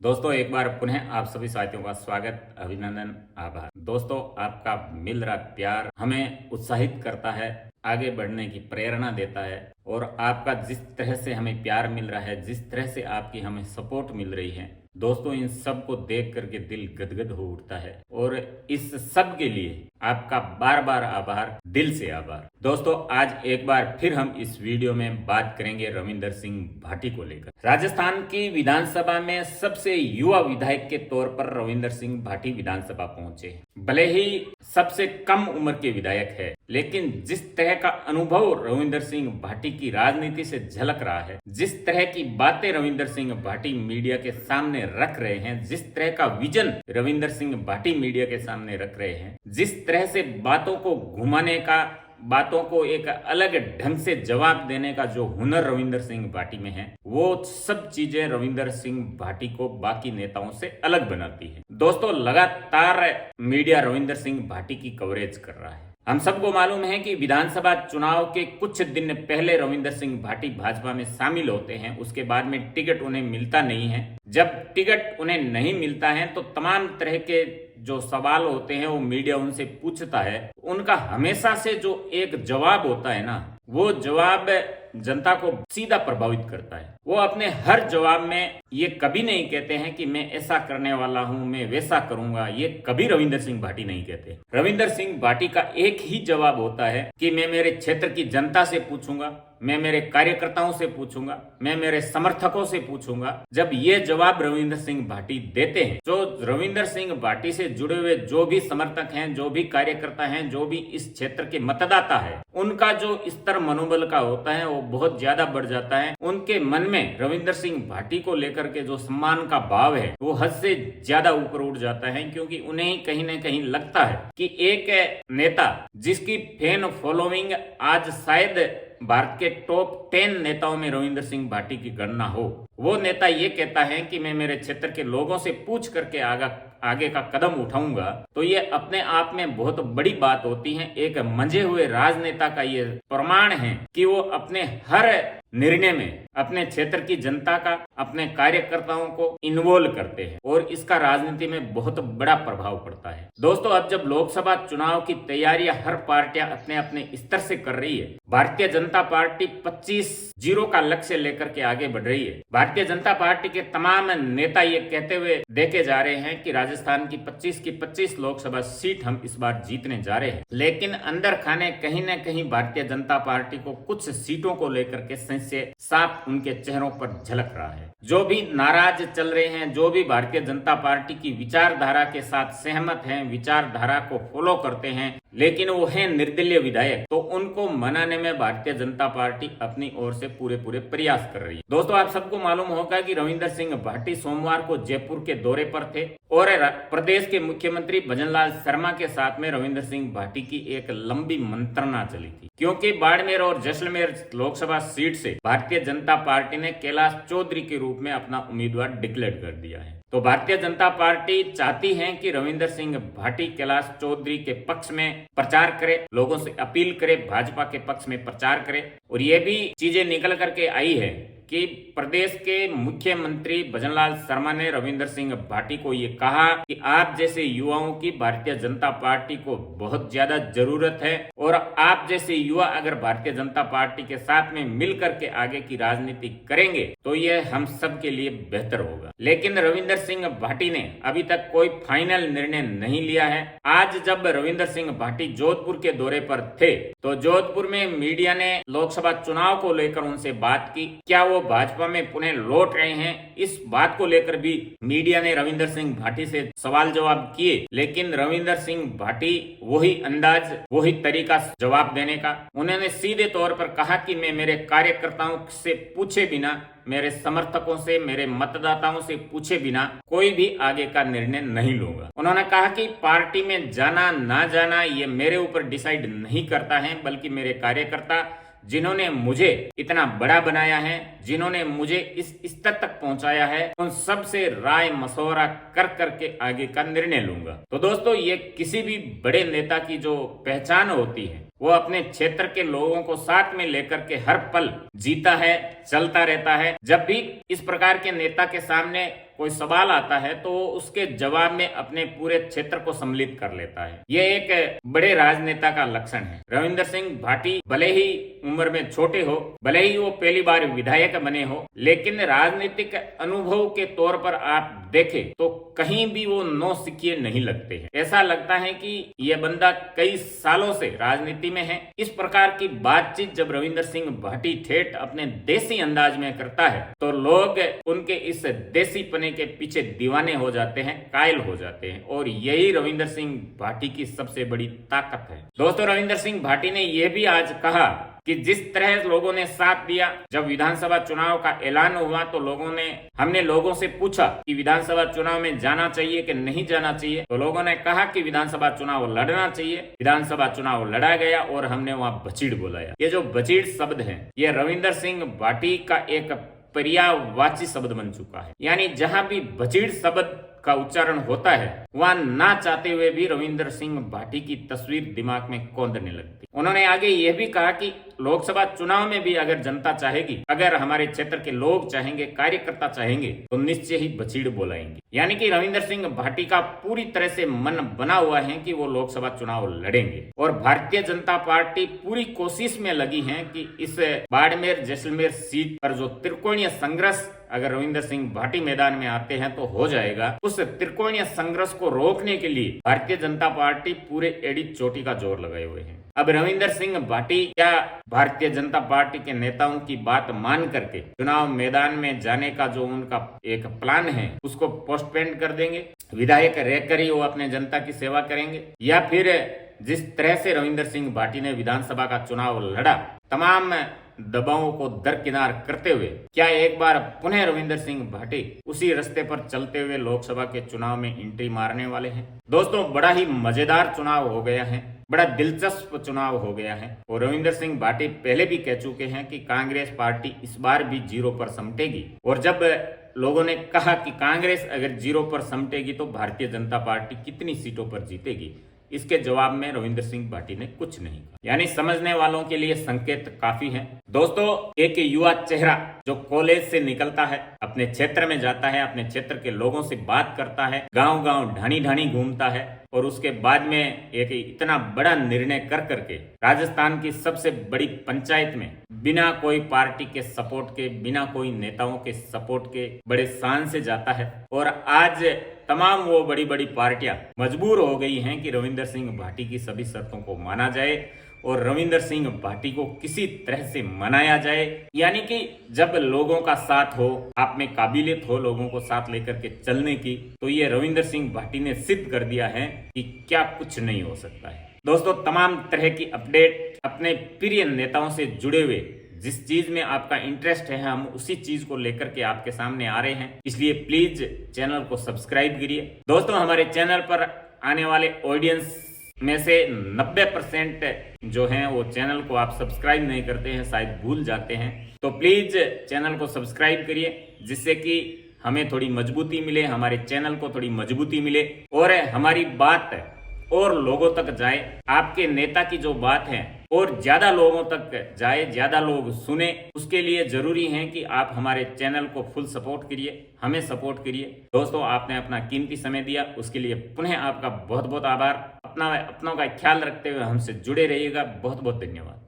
दोस्तों एक बार पुनः आप सभी साथियों का स्वागत, अभिनंदन, आभार। दोस्तों आपका मिल रहा प्यार हमें उत्साहित करता है, आगे बढ़ने की प्रेरणा देता है और आपका जिस तरह से हमें प्यार मिल रहा है, जिस तरह से आपकी हमें सपोर्ट मिल रही है, दोस्तों इन सब को देख करके दिल गदगद हो उठता है और इस सब के लिए आपका बार बार आभार, दिल से आभार। दोस्तों आज एक बार फिर हम इस वीडियो में बात करेंगे रविंदर सिंह भाटी को लेकर। राजस्थान की विधानसभा में सबसे युवा विधायक के तौर पर रविंदर सिंह भाटी विधानसभा पहुंचे। भले ही सबसे कम उम्र के विधायक है, लेकिन जिस तरह का अनुभव रविंदर सिंह भाटी की राजनीति से झलक रहा है, जिस तरह की बातें रविंदर सिंह भाटी मीडिया के सामने रख रहे हैं, जिस तरह का विजन रविंदर सिंह भाटी मीडिया के सामने रख रहे हैं, जिस तरह से बातों को घुमाने का, बातों को एक अलग ढंग से जवाब देने का जो हुनर रविंदर सिंह भाटी में है, वो सब चीजें रविंदर सिंह भाटी को बाकी नेताओं से अलग बनाती है। दोस्तों लगातार मीडिया रविंदर सिंह भाटी की कवरेज कर रहा है। हम सबको मालूम है कि विधानसभा चुनाव के कुछ दिन पहले रविंदर सिंह भाटी भाजपा में शामिल होते हैं, उसके बाद में टिकट उन्हें मिलता नहीं है। जब टिकट उन्हें नहीं मिलता है तो तमाम तरह के जो सवाल होते हैं वो मीडिया उनसे पूछता है। उनका हमेशा से जो एक जवाब होता है ना, वो जवाब जनता को सीधा प्रभावित करता है। वो अपने हर जवाब में ये कभी नहीं कहते हैं कि मैं ऐसा करने वाला हूं, मैं वैसा करूंगा, ये कभी रविंदर सिंह भाटी नहीं कहते। रविंदर सिंह भाटी का एक ही जवाब होता है कि मैं मेरे क्षेत्र की जनता से पूछूंगा, मैं मेरे कार्यकर्ताओं से पूछूंगा, मैं मेरे समर्थकों से पूछूंगा। जब ये जवाब रविंदर सिंह भाटी देते हैं, जो रविंदर सिंह भाटी से जुड़े हुए जो भी समर्थक हैं, जो भी कार्यकर्ता हैं, जो भी इस क्षेत्र के मतदाता है, उनका जो स्तर मनोबल का होता है वो बहुत ज्यादा बढ़ जाता है। उनके मन में रविंदर सिंह भाटी को लेकर के जो सम्मान का भाव है वो हद से ज्यादा ऊपर उठ जाता है, क्योंकि उन्हें कहीं ना कहीं लगता है कि एक नेता जिसकी फैन फॉलोइंग आज शायद भारत के टॉप 10 नेताओं में रविंदर सिंह भाटी की गणना हो, वो नेता ये कहता है कि मैं मेरे क्षेत्र के लोगों से पूछ करके आगे का कदम उठाऊंगा, तो ये अपने आप में बहुत बड़ी बात होती है। एक मंझे हुए राजनेता का ये प्रमाण है कि वो अपने हर निर्णय में अपने क्षेत्र की जनता का, अपने कार्यकर्ताओं को इन्वॉल्व करते हैं और इसका राजनीति में बहुत बड़ा प्रभाव पड़ता है। दोस्तों अब जब लोकसभा चुनाव की तैयारियां हर पार्टियां अपने अपने स्तर से कर रही है, भारतीय जनता पार्टी 25-0 का लक्ष्य लेकर के आगे बढ़ रही है। भारतीय जनता पार्टी के तमाम नेता ये कहते हुए देखे जा रहे हैं कि राजस्थान की 25 की 25 लोकसभा सीट हम इस बार जीतने जा रहे हैं, लेकिन अंदर खाने कहीं न कहीं भारतीय जनता पार्टी को कुछ सीटों को लेकर के से साफ उनके चेहरों पर झलक रहा है। जो भी नाराज चल रहे हैं, जो भी भारतीय जनता पार्टी की विचारधारा के साथ सहमत हैं, विचारधारा को फॉलो करते हैं, लेकिन वो है निर्दलीय विधायक, तो उनको मनाने में भारतीय जनता पार्टी अपनी ओर से पूरे प्रयास कर रही है। दोस्तों आप सबको मालूम होगा कि रविंदर सिंह भाटी सोमवार को जयपुर के दौरे पर थे और प्रदेश के मुख्यमंत्री भजनलाल शर्मा के साथ में रविंदर सिंह भाटी की एक लंबी मंत्रणा चली थी, क्योंकि बाड़मेर और जैसलमेर लोकसभा सीट से भारतीय जनता पार्टी ने कैलाश चौधरी के रूप में अपना उम्मीदवार डिक्लेयर कर दिया है। तो भारतीय जनता पार्टी चाहती है कि रविंदर सिंह भाटी कैलाश चौधरी के पक्ष में प्रचार करे, लोगों से अपील करे, भाजपा के पक्ष में प्रचार करे। और ये भी चीजें निकल करके आई है कि प्रदेश के मुख्यमंत्री भजनलाल शर्मा ने रविंदर सिंह भाटी को ये कहा कि आप जैसे युवाओं की भारतीय जनता पार्टी को बहुत ज्यादा जरूरत है और आप जैसे युवा अगर भारतीय जनता पार्टी के साथ में मिल करके आगे की राजनीति करेंगे तो ये हम सब के लिए बेहतर होगा। लेकिन रविंदर सिंह भाटी ने अभी तक कोई फाइनल निर्णय नहीं लिया है। आज जब रविंदर सिंह भाटी जोधपुर के दौरे पर थे तो जोधपुर में मीडिया ने लोकसभा चुनाव को लेकर उनसे बात की, क्या वो भाजपा में पुनः लौट रहे हैं, इस बात को लेकर भी मीडिया ने रविंदर सिंह भाटी से सवाल जवाब किए। लेकिन रविंदर सिंह भाटी वही अंदाज, वही तरीका जवाब देने का, उन्होंने सीधे तौर पर कहा कि मैं मेरे कार्यकर्ताओं से पूछे बिना, मेरे समर्थकों से, मेरे मतदाताओं से पूछे बिना कोई भी आगे का निर्णय नहीं लूंगा। उन्होंने कहा कि पार्टी में जाना ना जाना ये मेरे ऊपर डिसाइड नहीं करता है, बल्कि मेरे कार्यकर्ता जिन्होंने मुझे इतना बड़ा बनाया है, जिन्होंने मुझे इस स्तर तक पहुंचाया है, उन सब से राय मशवरा कर करके आगे का निर्णय लूंगा। तो दोस्तों ये किसी भी बड़े नेता की जो पहचान होती है वो अपने क्षेत्र के लोगों को साथ में लेकर के हर पल जीता है, चलता रहता है। जब भी इस प्रकार के नेता के सामने कोई सवाल आता है तो उसके जवाब में अपने पूरे क्षेत्र को सम्मिलित कर लेता है। ये एक बड़े राजनेता का लक्षण है। रविंदर सिंह भाटी भले ही उम्र में छोटे हो, भले ही वो पहली बार विधायक बने हो, लेकिन राजनीतिक अनुभव के तौर पर आप देखें तो कहीं भी वो नौसिखिए नहीं लगते हैं। ऐसा लगता है कि ये बंदा कई सालों से राजनीति में है। इस प्रकार की बातचीत जब रविंदर सिंह भाटी ठेठ अपने देसी अंदाज में करता है तो लोग उनके इस देसीपने के पीछे दीवाने हो जाते हैं, कायल हो जाते हैं, और यही रविंदर सिंह भाटी की सबसे बड़ी ताकत है। दोस्तों, रविंदर सिंह भाटी ने यह भी आज कहा कि जिस तरह लोगों ने साथ दिया, जब विधानसभा चुनाव का ऐलान हुआ तो हमने लोगों से पूछा कि विधानसभा चुनाव में जाना चाहिए कि नहीं जाना चाहिए, तो लोगों ने कहा कि विधानसभा चुनाव लड़ना चाहिए। विधानसभा चुनाव लड़ा गया और हमने वहां बचीड़ बुलाया। ये जो बचीड़ शब्द है, ये रविंदर सिंह भाटी का एक पर्यायवाची शब्द बन चुका है। यानी जहां भी बचीड़ शब्द का उच्चारण होता है वहां ना चाहते हुए भी रविंदर सिंह भाटी की तस्वीर दिमाग में कौंधने लगती। उन्होंने आगे यह भी कहा कि लोकसभा चुनाव में भी अगर जनता चाहेगी, अगर हमारे क्षेत्र के लोग चाहेंगे, कार्यकर्ता चाहेंगे, तो निश्चय ही बचीड़ बोलाएंगे। यानी कि रविंदर सिंह भाटी का पूरी तरह से मन बना हुआ है कि वो लोकसभा चुनाव लड़ेंगे, और भारतीय जनता पार्टी पूरी कोशिश में लगी है कि इस बाड़मेर जैसलमेर सीट पर जो त्रिकोणीय संघर्ष अगर रविंदर सिंह भाटी मैदान में आते हैं तो हो जाएगा। उस त्रिकोणीय संघर्ष को रोकने के लिए भारतीय जनता पार्टी पूरे एड़ी चोटी का जोर लगाए हुए है। अब रविंदर सिंह भाटी क्या भारतीय जनता पार्टी के नेताओं की बात मान करके चुनाव मैदान में जाने का जो उनका एक प्लान है उसको पोस्टपोन कर देंगे, विधायक रहकर ही वो अपने जनता की सेवा करेंगे, या फिर जिस तरह से रविंदर सिंह भाटी ने विधानसभा का चुनाव लड़ा, तमाम दबावों को दरकिनार करते हुए क्या एक बार पुनः रविंदर सिंह भाटी उसी रास्ते पर चलते हुए लोकसभा के चुनाव में एंट्री मारने वाले हैं। दोस्तों, बड़ा ही मजेदार चुनाव हो गया है, बड़ा दिलचस्प चुनाव हो गया है, और रविंदर सिंह भाटी पहले भी कह चुके हैं कि कांग्रेस पार्टी इस बार भी 0 पर समटेगी। और जब लोगों ने कहा कि कांग्रेस अगर 0 पर समटेगी तो भारतीय जनता पार्टी कितनी सीटों पर जीतेगी, इसके जवाब में रविंदर सिंह भाटी ने कुछ नहीं कहा। यानी समझने वालों के लिए संकेत काफी है। दोस्तों, एक युवा चेहरा जो कॉलेज से निकलता है, अपने क्षेत्र में जाता है, अपने क्षेत्र के लोगों से बात करता है, गांव-गांव ढाणी-ढाणी घूमता है, और उसके बाद में एक इतना बड़ा निर्णय कर करके राजस्थान की सबसे बड़ी पंचायत में बिना कोई पार्टी के सपोर्ट के, बिना कोई नेताओं के सपोर्ट के बड़े शान से जाता है। और आज तमाम वो बड़ी बड़ी पार्टियां मजबूर हो गई हैं कि रविंदर सिंह भाटी की सभी शर्तों को माना जाए और रविंदर सिंह भाटी को किसी तरह से मनाया जाए। यानी कि जब लोगों का साथ हो, आप में काबिलियत हो लोगों को साथ लेकर के चलने की, तो ये रविंदर सिंह भाटी ने सिद्ध कर दिया है कि क्या कुछ नहीं हो सकता है। दोस्तों, तमाम तरह की अपडेट अपने प्रिय नेताओं से जुड़े हुए, जिस चीज में आपका इंटरेस्ट है, हम उसी चीज को लेकर के आपके सामने आ रहे हैं, इसलिए प्लीज चैनल को सब्सक्राइब करिए। दोस्तों, हमारे चैनल पर आने वाले ऑडियंस में से 90% जो हैं वो चैनल को आप सब्सक्राइब नहीं करते हैं, शायद भूल जाते हैं, तो प्लीज चैनल को सब्सक्राइब करिए, जिससे कि हमें थोड़ी मजबूती मिले, हमारे चैनल को थोड़ी मजबूती मिले और हमारी बात और लोगों तक जाए। आपके नेता की जो बात है और ज्यादा लोगों तक जाए, ज्यादा लोग सुने, उसके लिए जरूरी है कि आप हमारे चैनल को फुल सपोर्ट करिए, हमें सपोर्ट करिए। दोस्तों, आपने अपना कीमती समय दिया, उसके लिए पुनः आपका बहुत बहुत आभार। अपनों का ख्याल रखते हुए हमसे जुड़े रहिएगा। बहुत बहुत धन्यवाद।